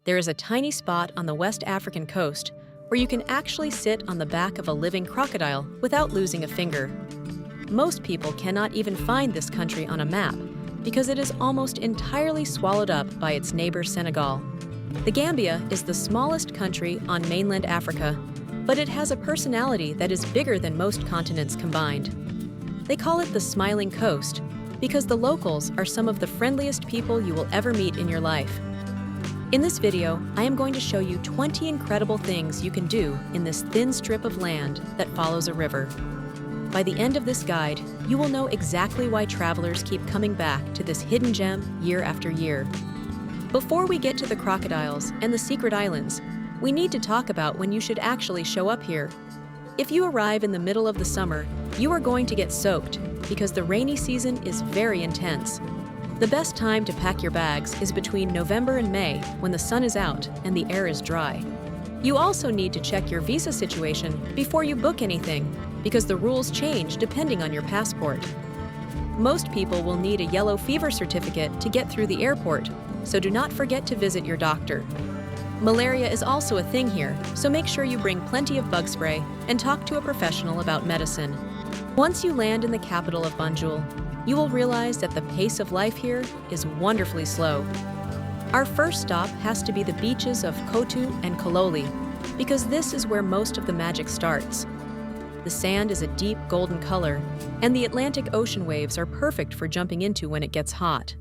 There is a tiny spot on the West African coast where you can actually sit on the back of a living crocodile without losing a finger. Most people cannot even find this country on a map because it is almost entirely swallowed up by its neighbor Senegal. The Gambia is the smallest country on mainland Africa, but it has a personality that is bigger than most continents combined. They call it the Smiling Coast because the locals are some of the friendliest people you will ever meet in your life. In this video, I am going to show you 20 incredible things you can do in this thin strip of land that follows a river. By the end of this guide, you will know exactly why travelers keep coming back to this hidden gem year after year. Before we get to the crocodiles and the secret islands, we need to talk about when you should actually show up here. If you arrive in the middle of the summer, you are going to get soaked because the rainy season is very intense. The best time to pack your bags is between November and May when the sun is out and the air is dry. You also need to check your visa situation before you book anything because the rules change depending on your passport. Most people will need a yellow fever certificate to get through the airport, so do not forget to visit your doctor. Malaria is also a thing here, so make sure you bring plenty of bug spray and talk to a professional about medicine. Once you land in the capital of Banjul, you will realize that the pace of life here is wonderfully slow. Our first stop has to be the beaches of Kotu and Kololi, because this is where most of the magic starts. The sand is a deep golden color, and the Atlantic Ocean waves are perfect for jumping into when it gets hot.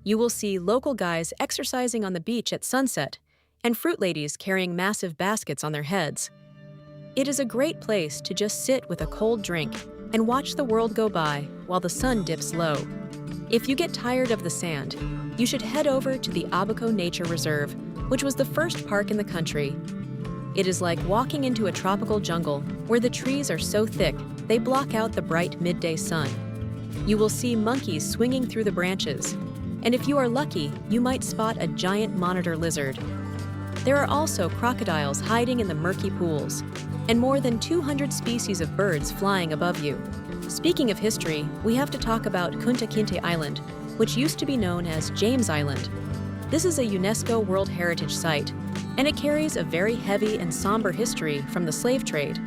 You will see local guys exercising on the beach at sunset, and fruit ladies carrying massive baskets on their heads. It is a great place to just sit with a cold drink and watch the world go by while the sun dips low. If you get tired of the sand, you should head over to the Abuko Nature Reserve, which was the first park in the country. It is like walking into a tropical jungle where the trees are so thick they block out the bright midday sun. You will see monkeys swinging through the branches, and if you are lucky, you might spot a giant monitor lizard. There are also crocodiles hiding in the murky pools, and more than 200 species of birds flying above you. Speaking of history, we have to talk about Kunta Kinteh Island, which used to be known as James Island. This is a UNESCO World Heritage Site, and it carries a very heavy and somber history from the slave trade.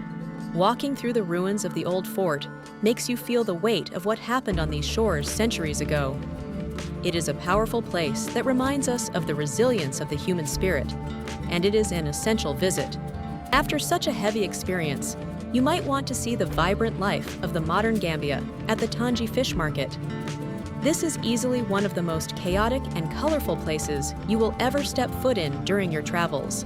Walking through the ruins of the old fort makes you feel the weight of what happened on these shores centuries ago. It is a powerful place that reminds us of the resilience of the human spirit, and it is an essential visit. After such a heavy experience, you might want to see the vibrant life of the modern Gambia at the Tangi Fish Market. This is easily one of the most chaotic and colorful places you will ever step foot in during your travels.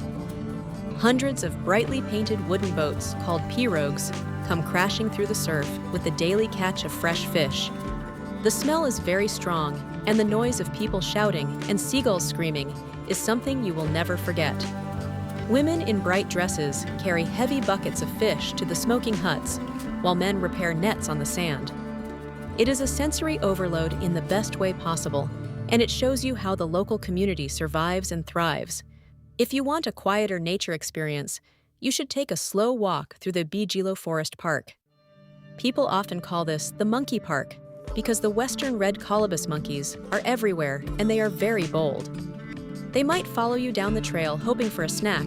Hundreds of brightly painted wooden boats called pirogues come crashing through the surf with the daily catch of fresh fish. The smell is very strong, and the noise of people shouting and seagulls screaming is something you will never forget. Women in bright dresses carry heavy buckets of fish to the smoking huts, while men repair nets on the sand. It is a sensory overload in the best way possible, and it shows you how the local community survives and thrives. If you want a quieter nature experience, you should take a slow walk through the Banjul Forest Park. People often call this the Monkey Park because the western red colobus monkeys are everywhere and they are very bold. They might follow you down the trail hoping for a snack,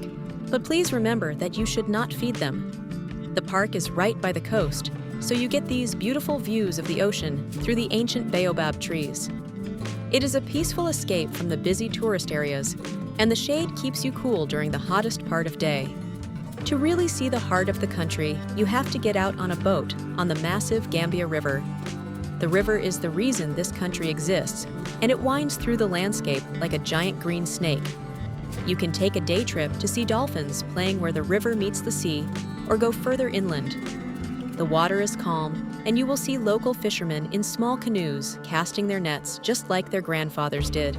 but please remember that you should not feed them. The park is right by the coast, so you get these beautiful views of the ocean through the ancient baobab trees. It is a peaceful escape from the busy tourist areas, and the shade keeps you cool during the hottest part of day. To really see the heart of the country, you have to get out on a boat on the massive Gambia River. The river is the reason this country exists, and it winds through the landscape like a giant green snake. You can take a day trip to see dolphins playing where the river meets the sea, or go further inland. The water is calm, and you will see local fishermen in small canoes casting their nets just like their grandfathers did.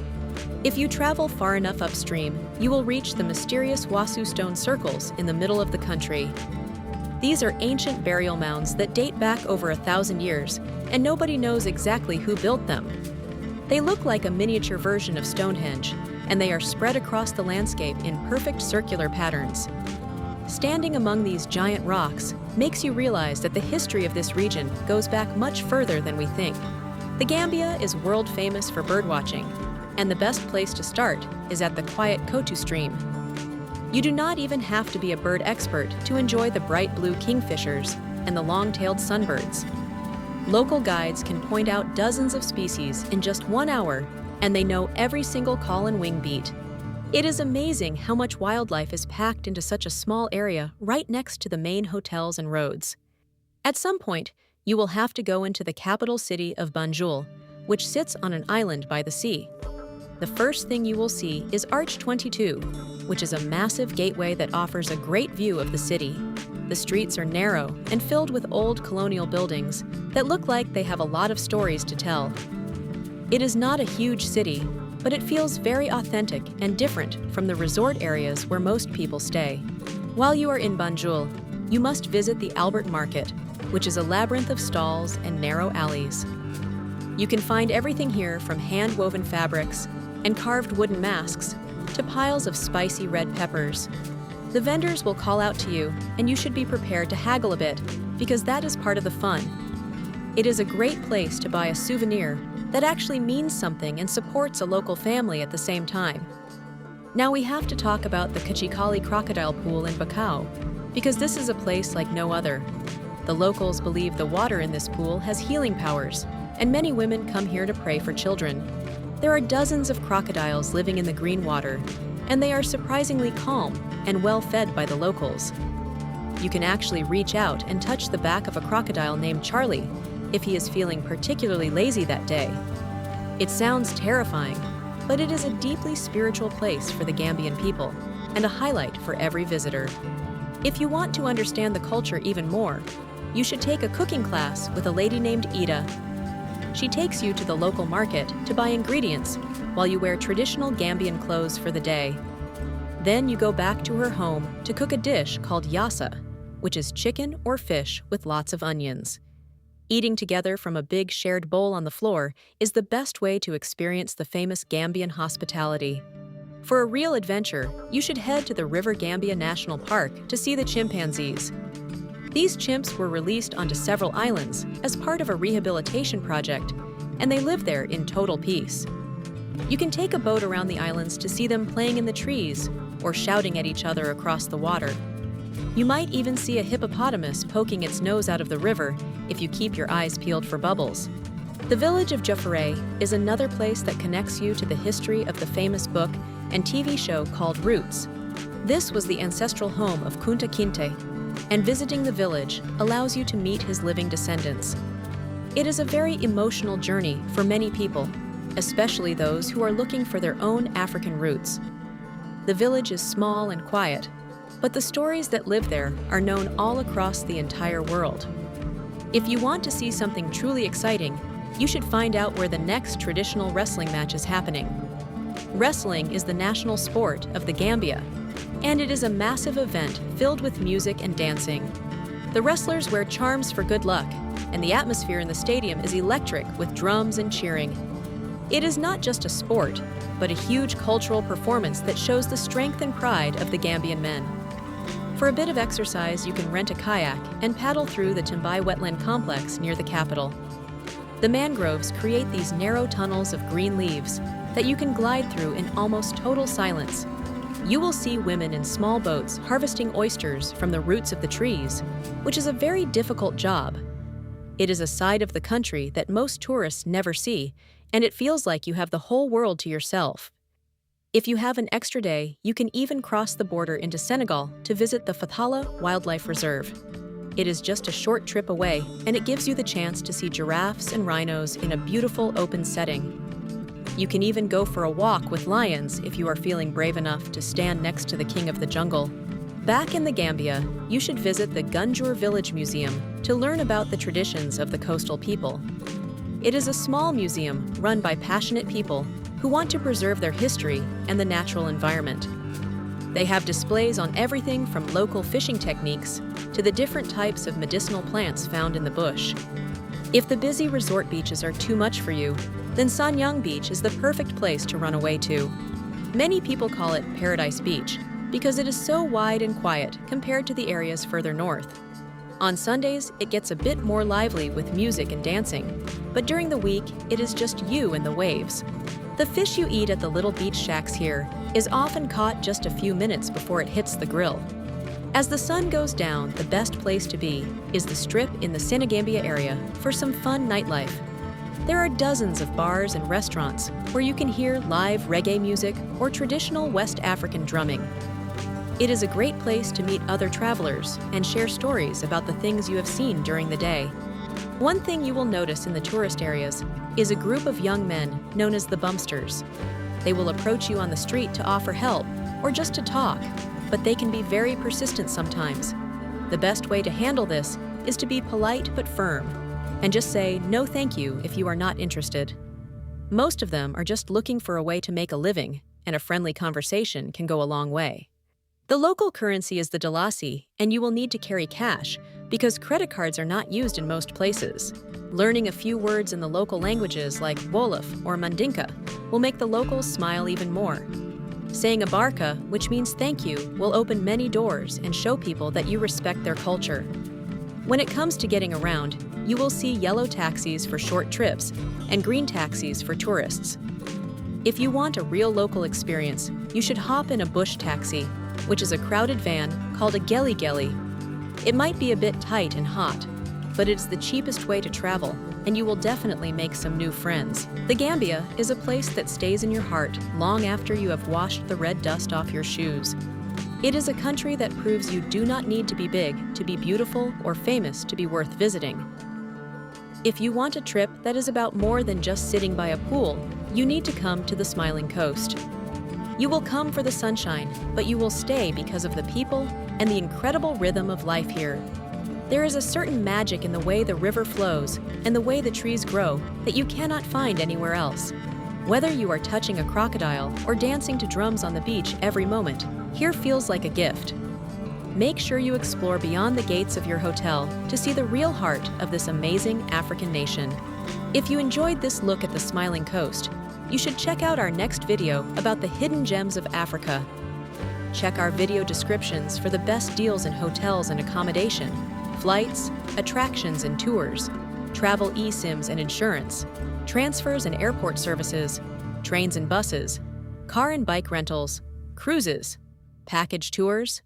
If you travel far enough upstream, you will reach the mysterious Wasu stone circles in the middle of the country. These are ancient burial mounds that date back over 1,000 years, and nobody knows exactly who built them. They look like a miniature version of Stonehenge, and they are spread across the landscape in perfect circular patterns. Standing among these giant rocks makes you realize that the history of this region goes back much further than we think. The Gambia is world famous for birdwatching. And the best place to start is at the quiet Kotu stream. You do not even have to be a bird expert to enjoy the bright blue kingfishers and the long-tailed sunbirds. Local guides can point out dozens of species in just 1 hour, and they know every single call and wing beat. It is amazing how much wildlife is packed into such a small area right next to the main hotels and roads. At some point, you will have to go into the capital city of Banjul, which sits on an island by the sea. The first thing you will see is Arch 22, which is a massive gateway that offers a great view of the city. The streets are narrow and filled with old colonial buildings that look like they have a lot of stories to tell. It is not a huge city, but it feels very authentic and different from the resort areas where most people stay. While you are in Banjul, you must visit the Albert Market, which is a labyrinth of stalls and narrow alleys. You can find everything here from hand-woven fabrics and carved wooden masks to piles of spicy red peppers. The vendors will call out to you, and you should be prepared to haggle a bit, because that is part of the fun. It is a great place to buy a souvenir that actually means something and supports a local family at the same time. Now we have to talk about the Kachikali crocodile pool in Bacau, because this is a place like no other. The locals believe the water in this pool has healing powers, and many women come here to pray for children. There are dozens of crocodiles living in the green water, and they are surprisingly calm and well fed by the locals. You can actually reach out and touch the back of a crocodile named Charlie if he is feeling particularly lazy that day. It sounds terrifying, but it is a deeply spiritual place for the Gambian people and a highlight for every visitor. If you want to understand the culture even more, you should take a cooking class with a lady named Ida. She takes you to the local market to buy ingredients while you wear traditional Gambian clothes for the day. Then you go back to her home to cook a dish called yassa, which is chicken or fish with lots of onions. Eating together from a big shared bowl on the floor is the best way to experience the famous Gambian hospitality. For a real adventure, you should head to the River Gambia National Park to see the chimpanzees. These chimps were released onto several islands as part of a rehabilitation project, and they live there in total peace. You can take a boat around the islands to see them playing in the trees or shouting at each other across the water. You might even see a hippopotamus poking its nose out of the river if you keep your eyes peeled for bubbles. The village of Jafare is another place that connects you to the history of the famous book and TV show called Roots. This was the ancestral home of Kunta Kinteh, and visiting the village allows you to meet his living descendants. It is a very emotional journey for many people, especially those who are looking for their own African roots. The village is small and quiet, but the stories that live there are known all across the entire world. If you want to see something truly exciting, you should find out where the next traditional wrestling match is happening. Wrestling is the national sport of the Gambia, and it is a massive event filled with music and dancing. The wrestlers wear charms for good luck, and the atmosphere in the stadium is electric with drums and cheering. It is not just a sport, but a huge cultural performance that shows the strength and pride of the Gambian men. For a bit of exercise, you can rent a kayak and paddle through the Timbai wetland complex near the capital. The mangroves create these narrow tunnels of green leaves that you can glide through in almost total silence. You will see women in small boats harvesting oysters from the roots of the trees, which is a very difficult job. It is a side of the country that most tourists never see, and it feels like you have the whole world to yourself. If you have an extra day, you can even cross the border into Senegal to visit the Fathala Wildlife Reserve. It is just a short trip away, and it gives you the chance to see giraffes and rhinos in a beautiful open setting. You can even go for a walk with lions if you are feeling brave enough to stand next to the king of the jungle. Back in the Gambia, you should visit the Gunjur Village Museum to learn about the traditions of the coastal people. It is a small museum run by passionate people who want to preserve their history and the natural environment. They have displays on everything from local fishing techniques to the different types of medicinal plants found in the bush. If the busy resort beaches are too much for you, then Sanyang Beach is the perfect place to run away to. Many people call it Paradise Beach because it is so wide and quiet compared to the areas further north. On Sundays, it gets a bit more lively with music and dancing, but during the week, it is just you and the waves. The fish you eat at the little beach shacks here is often caught just a few minutes before it hits the grill. As the sun goes down, the best place to be is the Strip in the Senegambia area for some fun nightlife. There are dozens of bars and restaurants where you can hear live reggae music or traditional West African drumming. It is a great place to meet other travelers and share stories about the things you have seen during the day. One thing you will notice in the tourist areas is a group of young men known as the bumpsters. They will approach you on the street to offer help or just to talk, but they can be very persistent sometimes. The best way to handle this is to be polite but firm, and just say no thank you if you are not interested. Most of them are just looking for a way to make a living, and a friendly conversation can go a long way. The local currency is the dalasi, and you will need to carry cash because credit cards are not used in most places. Learning a few words in the local languages like Wolof or Mandinka will make the locals smile even more. Saying a barka, which means thank you, will open many doors and show people that you respect their culture. When it comes to getting around, you will see yellow taxis for short trips and green taxis for tourists. If you want a real local experience, you should hop in a bush taxi, which is a crowded van called a geli geli. It might be a bit tight and hot, but it's the cheapest way to travel, and you will definitely make some new friends. The Gambia is a place that stays in your heart long after you have washed the red dust off your shoes. It is a country that proves you do not need to be big to be beautiful or famous to be worth visiting. If you want a trip that is about more than just sitting by a pool, you need to come to the Smiling Coast. You will come for the sunshine, but you will stay because of the people and the incredible rhythm of life here. There is a certain magic in the way the river flows and the way the trees grow that you cannot find anywhere else. Whether you are touching a crocodile or dancing to drums on the beach every moment, here feels like a gift. Make sure you explore beyond the gates of your hotel to see the real heart of this amazing African nation. If you enjoyed this look at the Smiling Coast, you should check out our next video about the hidden gems of Africa. Check our video descriptions for the best deals in hotels and accommodation, flights, attractions and tours, travel eSIMs and insurance, transfers and airport services, trains and buses, car and bike rentals, cruises, package tours,